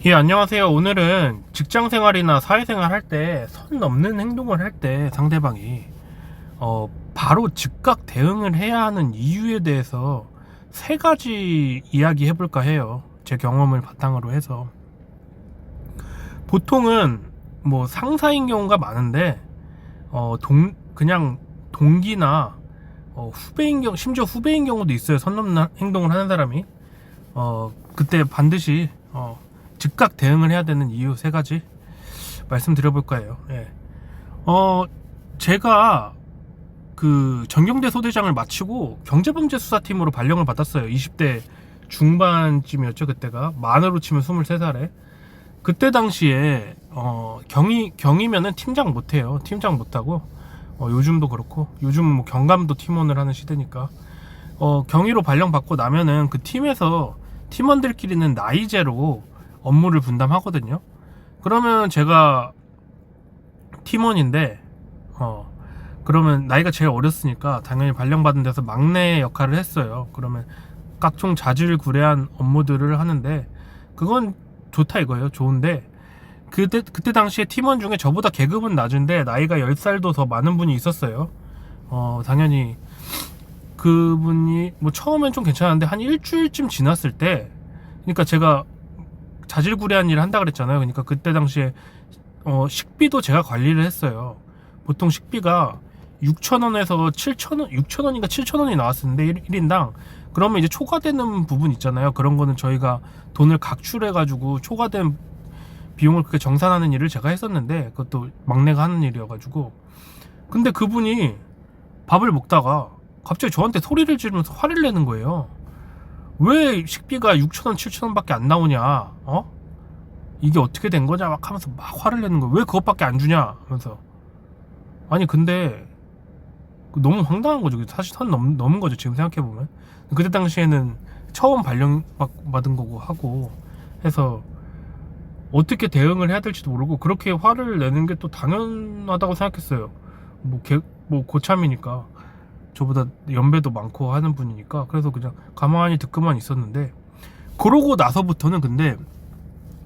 예, 안녕하세요. 오늘은 직장 생활이나 사회생활 할 때 선 넘는 행동을 할 때 상대방이 바로 즉각 대응을 해야 하는 이유에 대해서 세 가지 이야기 해볼까 해요. 제 경험을 바탕으로 해서. 보통은 뭐 상사인 경우가 많은데 그냥 동기나 후배인 경우, 심지어 후배인 경우도 있어요. 선 넘는 행동을 하는 사람이. 그때 반드시 즉각 대응을 해야 되는 이유 세 가지 말씀드려볼 거예요. 예. 제가 그 전경대 소대장을 마치고 경제범죄수사팀으로 발령을 받았어요. 20대 중반쯤이었죠. 그때가 만으로 치면 23살에. 그때 당시에 경이면은 팀장 못해요. 팀장 못하고 요즘도 그렇고 요즘은 뭐 경감도 팀원을 하는 시대니까 경위로 발령받고 나면은 그 팀에서 팀원들끼리는 나이제로 업무를 분담하거든요. 그러면 제가 팀원인데 그러면 나이가 제일 어렸으니까 당연히 발령받은 데서 막내 역할을 했어요. 그러면 각종 자질구레한 업무들을 하는데 그건 좋다 이거예요. 좋은데 그때 당시에 팀원 중에 저보다 계급은 낮은데 나이가 10살도 더 많은 분이 있었어요. 당연히 그분이 뭐 처음엔 좀 괜찮았는데 한 일주일쯤 지났을 때, 그러니까 제가 자질구레한 일을 한다 그랬잖아요. 그러니까 그때 당시에 식비도 제가 관리를 했어요. 보통 식비가 6,000원에서 7,000원, 6,000원인가 7,000원이 나왔었는데 1인당. 그러면 이제 초과되는 부분 있잖아요. 그런 거는 저희가 돈을 각출해가지고 초과된 비용을 그렇게 정산하는 일을 제가 했었는데, 그것도 막내가 하는 일이어가지고. 근데 그분이 밥을 먹다가 갑자기 저한테 소리를 지르면서 화를 내는 거예요. 왜 식비가 6,000원, 7,000원 밖에 안 나오냐? 이게 어떻게 된 거냐? 막 하면서 막 화를 내는 거예요. 왜 그것밖에 안 주냐? 하면서. 아니, 근데 너무 황당한 거죠. 사실 선 넘은 거죠. 지금 생각해보면. 그때 당시에는 처음 발령 받은 거고 하고 해서 어떻게 대응을 해야 될지도 모르고 그렇게 화를 내는 게 또 당연하다고 생각했어요. 뭐 고참이니까. 저보다 연배도 많고 하는 분이니까. 그래서 그냥 가만히 듣고만 있었는데, 그러고 나서부터는 근데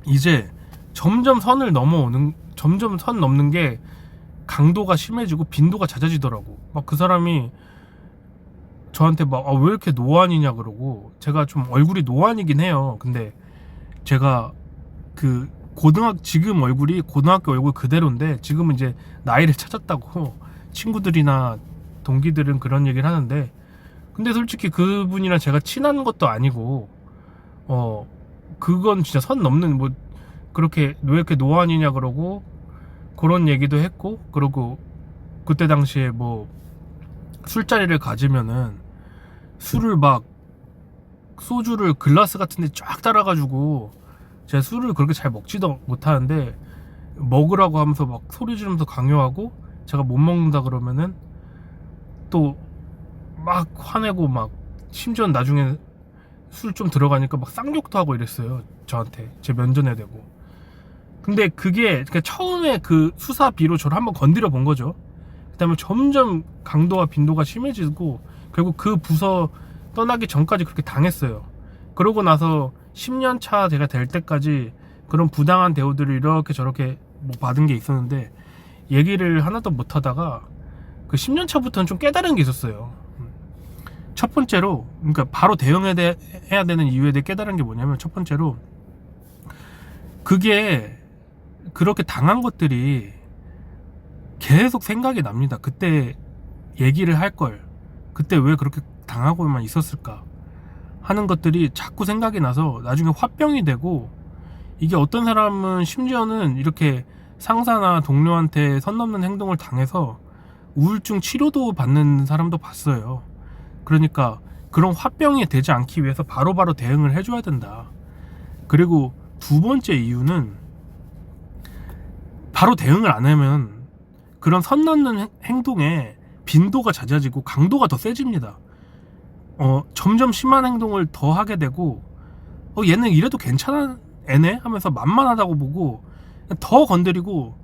이제 점점 선 넘는 게 강도가 심해지고 빈도가 잦아지더라고. 막 그 사람이 저한테 막 왜 이렇게 노안이냐 그러고, 제가 좀 얼굴이 노안이긴 해요. 근데 제가 그 지금 얼굴이 고등학교 얼굴 그대로인데 지금은 이제 나이를 찾았다고 친구들이나 동기들은 그런 얘기를 하는데, 근데 솔직히 그분이랑 제가 친한 것도 아니고 그건 진짜 선 넘는, 뭐 그렇게 왜 이렇게 노안이냐 그러고 그런 얘기도 했고, 그러고 그때 당시에 뭐 술자리를 가지면은 술을 막 소주를 글라스 같은 데 쫙 따라가지고, 제가 술을 그렇게 잘 먹지도 못하는데 먹으라고 하면서 막 소리 지르면서 강요하고, 제가 못 먹는다 그러면은 또 막 화내고, 막 심지어 나중에 술 좀 들어가니까 막 쌍욕도 하고 이랬어요. 저한테 제 면전에 대고. 근데 그게 그러니까 처음에 그 수사비로 저를 한번 건드려 본 거죠. 그다음에 점점 강도와 빈도가 심해지고 결국 그 부서 떠나기 전까지 그렇게 당했어요. 그러고 나서 10년 차 제가 될 때까지 그런 부당한 대우들을 이렇게 저렇게 뭐 받은 게 있었는데, 얘기를 하나도 못 하다가 그 10년 차부터는 좀 깨달은 게 있었어요. 첫 번째로, 그러니까 바로 대응해야 되는 이유에 대해 깨달은 게 뭐냐면, 첫 번째로 그게 그렇게 당한 것들이 계속 생각이 납니다. 그때 얘기를 할 걸, 그때 왜 그렇게 당하고만 있었을까 하는 것들이 자꾸 생각이 나서 나중에 화병이 되고, 이게 어떤 사람은 심지어는 이렇게 상사나 동료한테 선 넘는 행동을 당해서 우울증 치료도 받는 사람도 봤어요. 그러니까 그런 화병이 되지 않기 위해서 바로바로 대응을 해줘야 된다. 그리고 두 번째 이유는, 바로 대응을 안 하면 그런 선 넘는 행동에 빈도가 잦아지고 강도가 더 세집니다. 점점 심한 행동을 더 하게 되고, 얘는 이래도 괜찮아 애네 하면서 만만하다고 보고 더 건드리고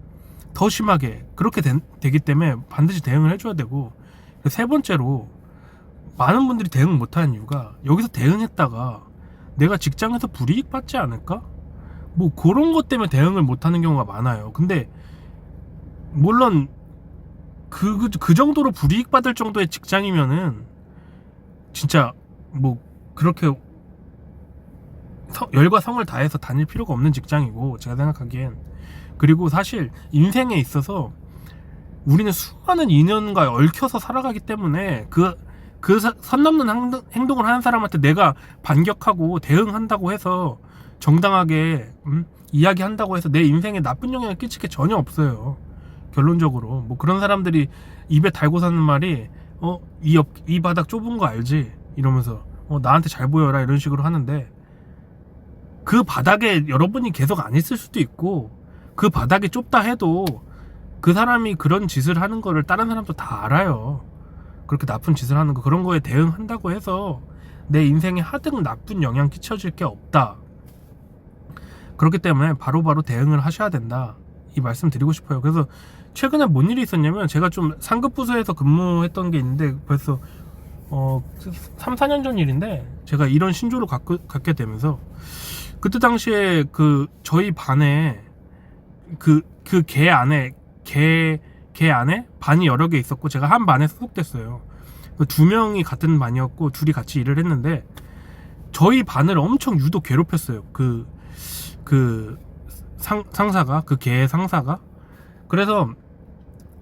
더 심하게 그렇게 되기 때문에 반드시 대응을 해줘야 되고, 세 번째로 많은 분들이 대응 못하는 이유가, 여기서 대응했다가 내가 직장에서 불이익 받지 않을까? 뭐 그런 것 때문에 대응을 못하는 경우가 많아요. 근데 물론 그 정도로 불이익 받을 정도의 직장이면은 진짜 뭐 그렇게 열과 성을 다해서 다닐 필요가 없는 직장이고, 제가 생각하기엔. 그리고 사실 인생에 있어서 우리는 수많은 인연과 얽혀서 살아가기 때문에 선 넘는 행동을 하는 사람한테 내가 반격하고 대응한다고 해서 정당하게 이야기한다고 해서 내 인생에 나쁜 영향을 끼칠 게 전혀 없어요. 결론적으로 뭐 그런 사람들이 입에 달고 사는 말이 이 바닥 좁은 거 알지? 이러면서 나한테 잘 보여라 이런 식으로 하는데, 그 바닥에 여러분이 계속 안 있을 수도 있고, 그 바닥이 좁다 해도 그 사람이 그런 짓을 하는 거를 다른 사람도 다 알아요. 그렇게 나쁜 짓을 하는 거, 그런 거에 대응한다고 해서 내 인생에 하등 나쁜 영향 끼쳐질 게 없다. 그렇기 때문에 바로바로 대응을 하셔야 된다, 이 말씀 드리고 싶어요. 그래서 최근에 뭔 일이 있었냐면, 제가 좀 상급 부서에서 근무했던 게 있는데 벌써 3, 4년 전 일인데, 제가 이런 신조를 갖게 되면서 그때 당시에 저희 반에 개 안에 반이 여러 개 있었고, 제가 한 반에 소속됐어요. 2명이 같은 반이었고 둘이 같이 일을 했는데, 저희 반을 엄청 유독 괴롭혔어요. 상사가, 개 상사가. 그래서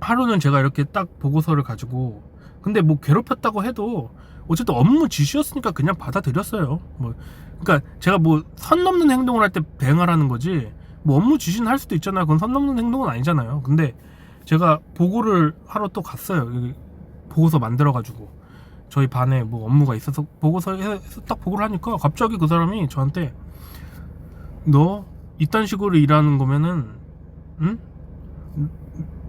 하루는 제가 이렇게 딱 보고서를 가지고, 근데 뭐 괴롭혔다고 해도 어쨌든 업무 지시였으니까 그냥 받아들였어요. 그러니까 제가 뭐 선 넘는 행동을 할 때 대응하라는 거지, 뭐 업무 지시는 할 수도 있잖아요. 그건 선 넘는 행동은 아니잖아요. 근데 제가 보고를 하러 또 갔어요. 보고서 만들어가지고 저희 반에 뭐 업무가 있어서 보고서에서 딱 보고를 하니까 갑자기 그 사람이 저한테, 너 이딴 식으로 일하는 거면은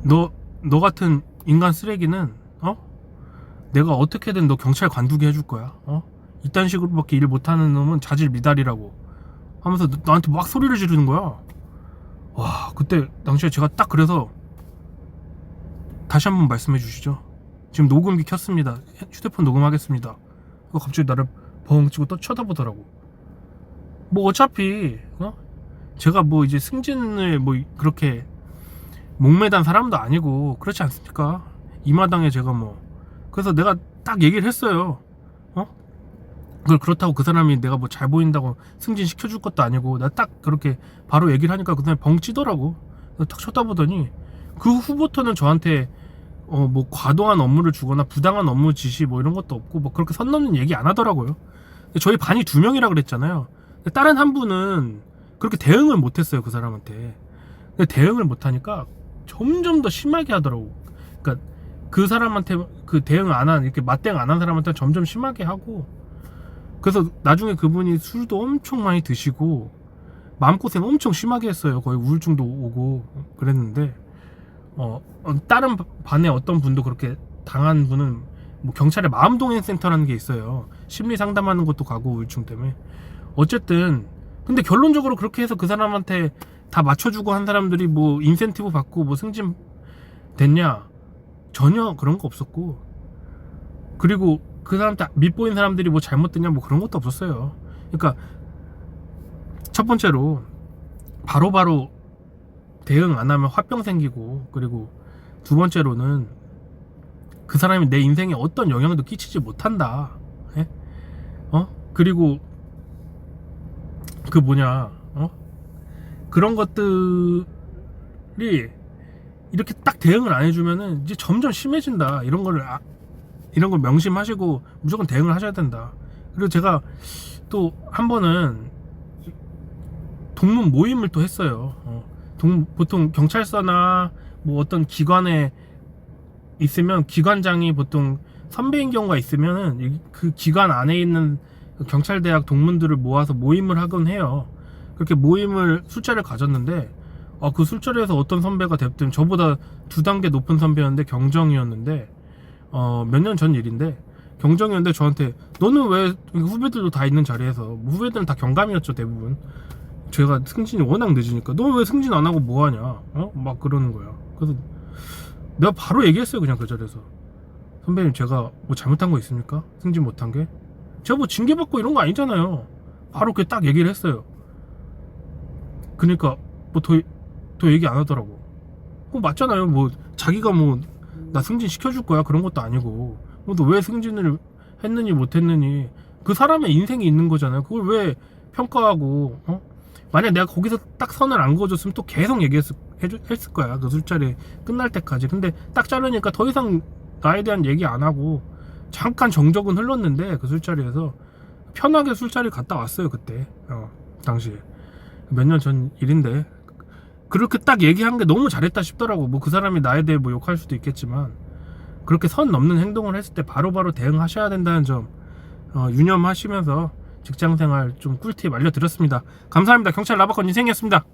너 같은 인간 쓰레기는 내가 어떻게든 너 경찰 관두게 해줄 거야. 이딴 식으로밖에 일 못하는 놈은 자질 미달이라고 하면서 나한테 막 소리를 지르는 거야. 와, 그때 당시에 제가 딱, 그래서 다시 한번 말씀해 주시죠. 지금 녹음기 켰습니다. 휴대폰 녹음하겠습니다. 그거 갑자기 나를 벙 치고 또 쳐다보더라고. 뭐 어차피 제가 뭐 이제 승진을 뭐 그렇게 목매단 사람도 아니고 그렇지 않습니까? 이 마당에 제가 그래서 내가 딱 얘기를 했어요. 그걸 그렇다고 그 사람이 내가 뭐 잘 보인다고 승진 시켜줄 것도 아니고, 나 딱 그렇게 바로 얘기를 하니까 그 사람이 벙 찌더라고. 딱 쳐다보더니 그 후부터는 저한테 뭐 과도한 업무를 주거나 부당한 업무 지시 뭐 이런 것도 없고, 뭐 그렇게 선 넘는 얘기 안 하더라고요. 저희 반이 2명이라 그랬잖아요. 다른 한 분은 그렇게 대응을 못했어요, 그 사람한테. 근데 대응을 못하니까 점점 더 심하게 하더라고. 그러니까 그 사람한테 대응 안 한, 이렇게 맞대응 안 한 사람한테 점점 심하게 하고, 그래서 나중에 그분이 술도 엄청 많이 드시고 마음고생 엄청 심하게 했어요. 거의 우울증도 오고 그랬는데, 다른 반에 어떤 분도 그렇게 당한 분은 뭐 경찰에 마음동행센터라는 게 있어요. 심리 상담하는 것도 가고, 우울증 때문에. 어쨌든 근데 결론적으로 그렇게 해서 그 사람한테 다 맞춰주고 한 사람들이 뭐 인센티브 받고 뭐 승진 됐냐? 전혀 그런 거 없었고, 그리고 그 사람한테 밑보인 사람들이 뭐 잘못됐냐, 뭐 그런 것도 없었어요. 그러니까 첫 번째로 바로바로 대응 안 하면 화병 생기고, 그리고 두 번째로는 그 사람이 내 인생에 어떤 영향도 끼치지 못한다. 예? 그리고 그런 것들이 이렇게 딱 대응을 안 해주면은 이제 점점 심해진다. 이런 걸 명심하시고 무조건 대응을 하셔야 된다. 그리고 제가 또 한 번은 동문 모임을 또 했어요. 보통 경찰서나 뭐 어떤 기관에 있으면 기관장이 보통 선배인 경우가 있으면은 그 기관 안에 있는 경찰대학 동문들을 모아서 모임을 하곤 해요. 그렇게 술자리를 가졌는데, 그 술자리에서 어떤 선배가 됐든, 저보다 2단계 높은 선배였는데 경정이었는데, 몇 년 전 일인데, 경정이었는데 저한테, 너는 왜, 후배들도 다 있는 자리에서, 후배들은 다 경감이었죠, 대부분. 제가 승진이 워낙 늦으니까, 너 왜 승진 안 하고 뭐 하냐? 막 그러는 거야. 그래서 내가 바로 얘기했어요, 그냥 그 자리에서. 선배님, 제가 뭐 잘못한 거 있습니까? 승진 못한 게? 제가 뭐 징계받고 이런 거 아니잖아요. 바로 그렇게 딱 얘기를 했어요. 그러니까 뭐 더 얘기 안 하더라고. 맞잖아요. 뭐 자기가 뭐 나 승진 시켜줄 거야 그런 것도 아니고, 너 왜 승진을 했느니 못했느니 그 사람의 인생이 있는 거잖아요. 그걸 왜 평가하고, 만약 내가 거기서 딱 선을 안 그어줬으면 또 계속 했을 거야. 그 술자리 끝날 때까지. 근데 딱 자르니까 더 이상 나에 대한 얘기 안 하고 잠깐 정적은 흘렀는데 그 술자리에서 편하게 술자리 갔다 왔어요. 그때 당시에 몇 년 전 일인데, 그렇게 딱 얘기한 게 너무 잘했다 싶더라고. 뭐 그 사람이 나에 대해 뭐 욕할 수도 있겠지만 그렇게 선 넘는 행동을 했을 때 바로바로 대응하셔야 된다는 점 유념하시면서 직장생활 좀 꿀팁 알려드렸습니다. 감사합니다. 경찰 라바건 인생이었습니다.